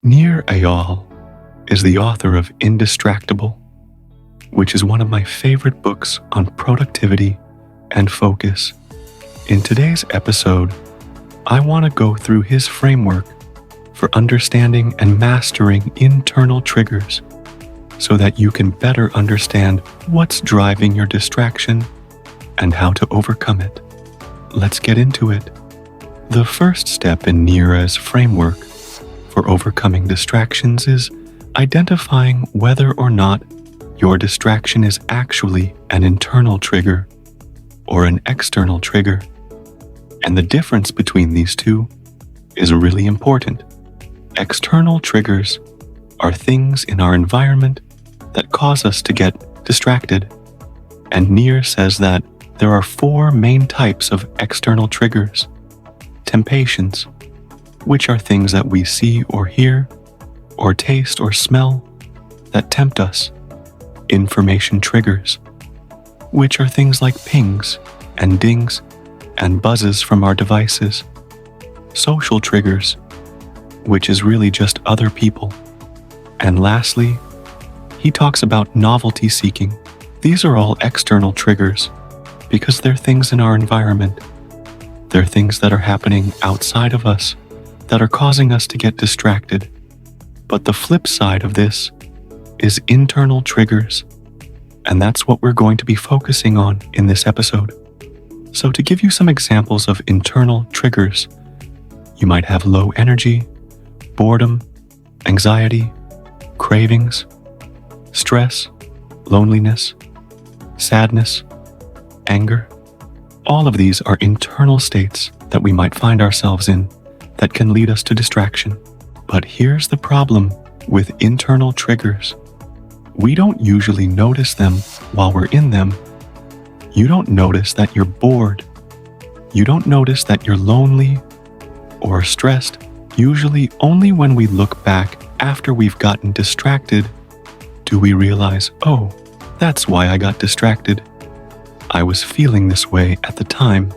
Nir Eyal is the author of Indistractable, which is one of my favorite books on productivity and focus. In today's episode, I want to go through his framework for understanding and mastering internal triggers so that you can better understand what's driving your distraction and how to overcome it. Let's get into it. The first step in Nir's framework for overcoming distractions is identifying whether or not your distraction is actually an internal trigger or an external trigger. And the difference between these two is really important. External triggers are things in our environment that cause us to get distracted. And Nir says that there are 4 main types of external triggers. Temptations, which are things that we see or hear, or taste or smell that tempt us. Information triggers, which are things like pings and dings and buzzes from our devices. Social triggers, which is really just other people. And lastly, he talks about novelty seeking. These are all external triggers because they're things in our environment. They're things that are happening outside of us that are causing us to get distracted. But the flip side of this is internal triggers, and that's what we're going to be focusing on in this episode. So to give you some examples of internal triggers, you might have low energy, boredom, anxiety, cravings, stress, loneliness, sadness, anger. All of these are internal states that we might find ourselves in that can lead us to distraction. But here's the problem with internal triggers. We don't usually notice them while we're in them. You don't notice that you're bored. You don't notice that you're lonely or stressed. Usually only when we look back after we've gotten distracted do we realize, oh, that's why I got distracted. I was feeling this way at the time.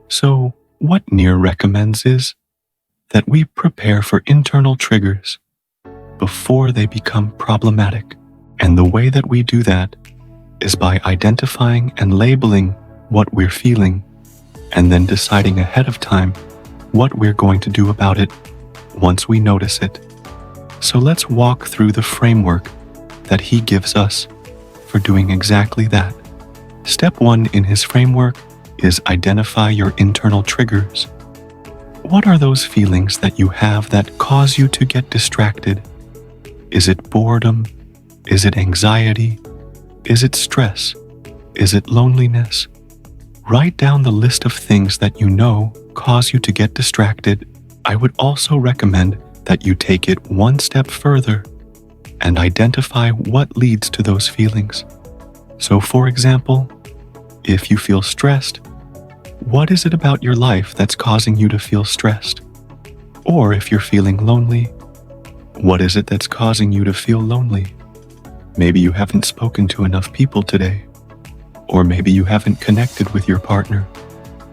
So what Nir recommends is that we prepare for internal triggers before they become problematic. And the way that we do that is by identifying and labeling what we're feeling and then deciding ahead of time what we're going to do about it once we notice it. So let's walk through the framework that he gives us for doing exactly that. Step 1 in his framework is identify your internal triggers. What are those feelings that you have that cause you to get distracted? Is it boredom? Is it anxiety? Is it stress? Is it loneliness? Write down the list of things that you know cause you to get distracted. I would also recommend that you take it one step further and identify what leads to those feelings. So for example, if you feel stressed, what is it about your life that's causing you to feel stressed? Or if you're feeling lonely, what is it that's causing you to feel lonely? Maybe you haven't spoken to enough people today, or maybe you haven't connected with your partner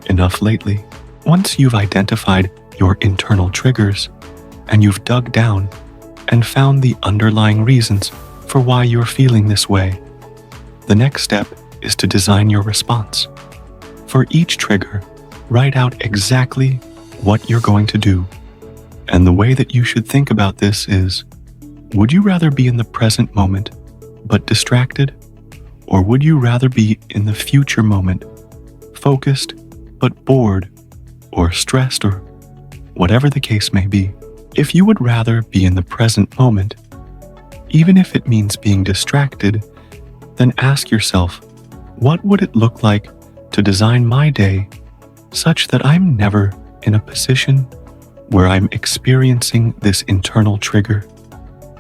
enough lately. Once you've identified your internal triggers and you've dug down and found the underlying reasons for why you're feeling this way, the next step is to design your response. For each trigger, write out exactly what you're going to do. And the way that you should think about this is, would you rather be in the present moment but distracted? Or would you rather be in the future moment, focused but bored or stressed or whatever the case may be? If you would rather be in the present moment, even if it means being distracted, then ask yourself, what would it look like to design my day such that I'm never in a position where I'm experiencing this internal trigger?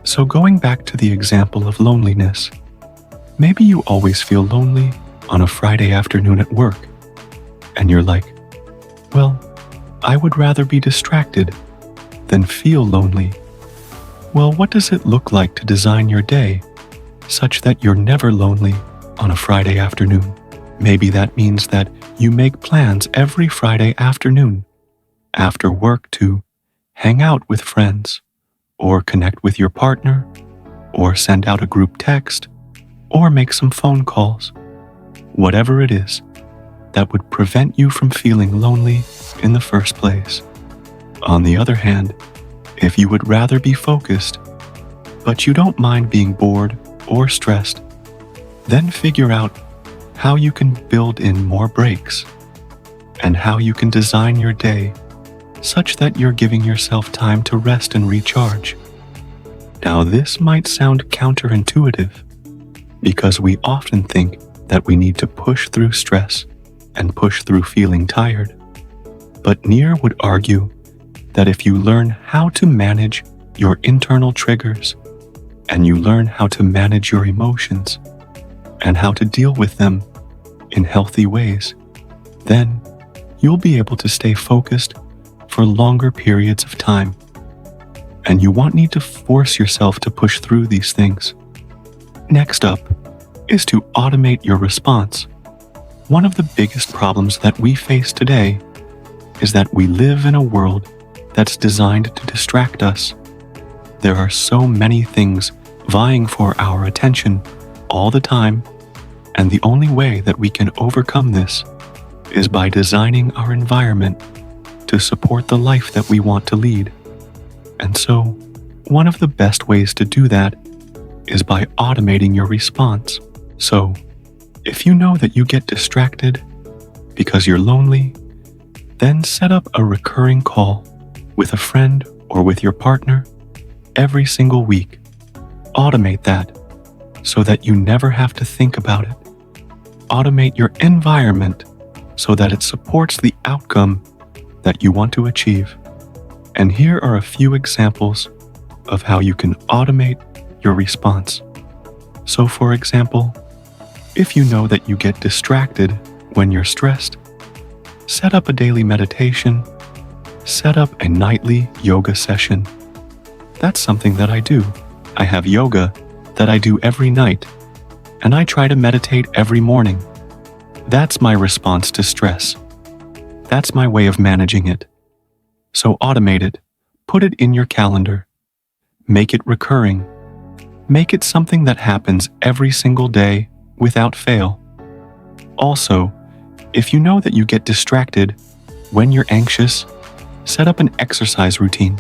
So going back to the example of loneliness, maybe you always feel lonely on a Friday afternoon at work, and you're like, well, I would rather be distracted than feel lonely. Well, what does it look like to design your day such that you're never lonely on a Friday afternoon? Maybe that means that you make plans every Friday afternoon after work to hang out with friends, or connect with your partner, or send out a group text, or make some phone calls. Whatever it is that would prevent you from feeling lonely in the first place. On the other hand, if you would rather be focused, but you don't mind being bored or stressed, then figure out how you can build in more breaks and how you can design your day such that you're giving yourself time to rest and recharge. Now, this might sound counterintuitive because we often think that we need to push through stress and push through feeling tired. But Nir would argue that if you learn how to manage your internal triggers and you learn how to manage your emotions and how to deal with them in healthy ways, then you'll be able to stay focused for longer periods of time. And you won't need to force yourself to push through these things. Next up is to automate your response. One of the biggest problems that we face today is that we live in a world that's designed to distract us. There are so many things vying for our attention all the time, and the only way that we can overcome this is by designing our environment to support the life that we want to lead. And so, one of the best ways to do that is by automating your response. So, if you know that you get distracted because you're lonely, then set up a recurring call with a friend or with your partner every single week. Automate that so that you never have to think about it. Automate your environment so that it supports the outcome that you want to achieve. And here are a few examples of how you can automate your response. So, for example, if you know that you get distracted when you're stressed, set up a daily meditation, set up a nightly yoga session. That's something that I do. I have yoga that I do every night, and I try to meditate every morning. That's my response to stress. That's my way of managing it. So automate it, put it in your calendar, make it recurring, make it something that happens every single day without fail. Also, if you know that you get distracted when you're anxious, set up an exercise routine.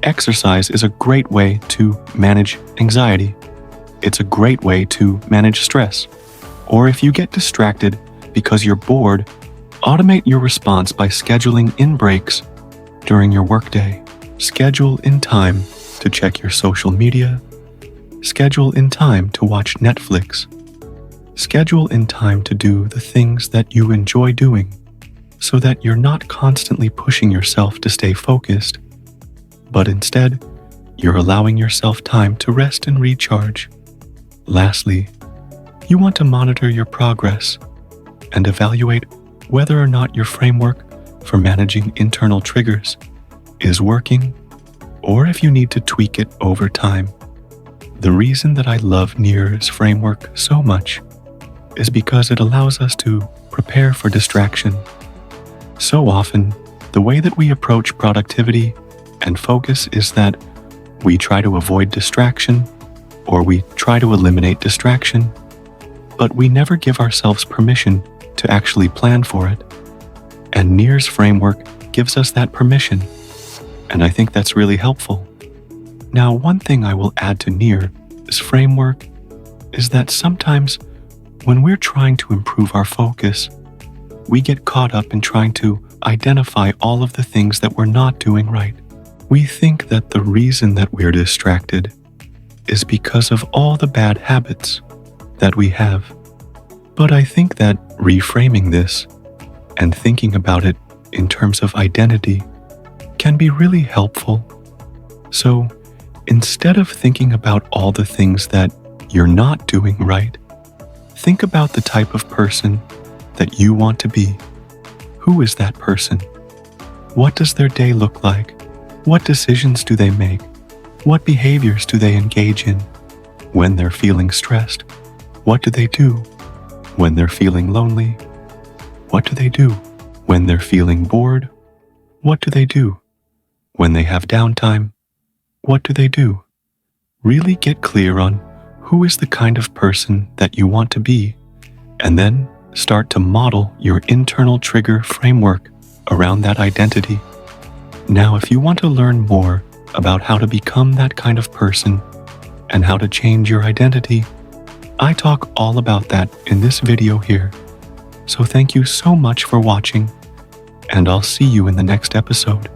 Exercise is a great way to manage anxiety. It's a great way to manage stress. Or if you get distracted because you're bored, automate your response by scheduling in breaks during your workday. Schedule in time to check your social media. Schedule in time to watch Netflix. Schedule in time to do the things that you enjoy doing so that you're not constantly pushing yourself to stay focused, but instead, you're allowing yourself time to rest and recharge. Lastly, you want to monitor your progress and evaluate whether or not your framework for managing internal triggers is working, or if you need to tweak it over time. The reason that I love Nir's framework so much is because it allows us to prepare for distraction. So often, the way that we approach productivity and focus is that we try to avoid distraction, or we try to eliminate distraction, but we never give ourselves permission to actually plan for it. And Nir's framework gives us that permission, and I think that's really helpful. Now, one thing I will add to Nir's framework is that sometimes when we're trying to improve our focus, we get caught up in trying to identify all of the things that we're not doing right. We think that the reason that we're distracted is because of all the bad habits that we have. But I think that reframing this and thinking about it in terms of identity can be really helpful. So instead of thinking about all the things that you're not doing right, think about the type of person that you want to be. Who is that person? What does their day look like? What decisions do they make? What behaviors do they engage in? When they're feeling stressed, what do they do? When they're feeling lonely, what do they do? When they're feeling bored, what do they do? When they have downtime, What do they do? Really get clear on who is the kind of person that you want to be, and then start to model your internal trigger framework around that identity. Now, if you want to learn more about how to become that kind of person and how to change your identity, I talk all about that in this video here. So thank you so much for watching, and I'll see you in the next episode.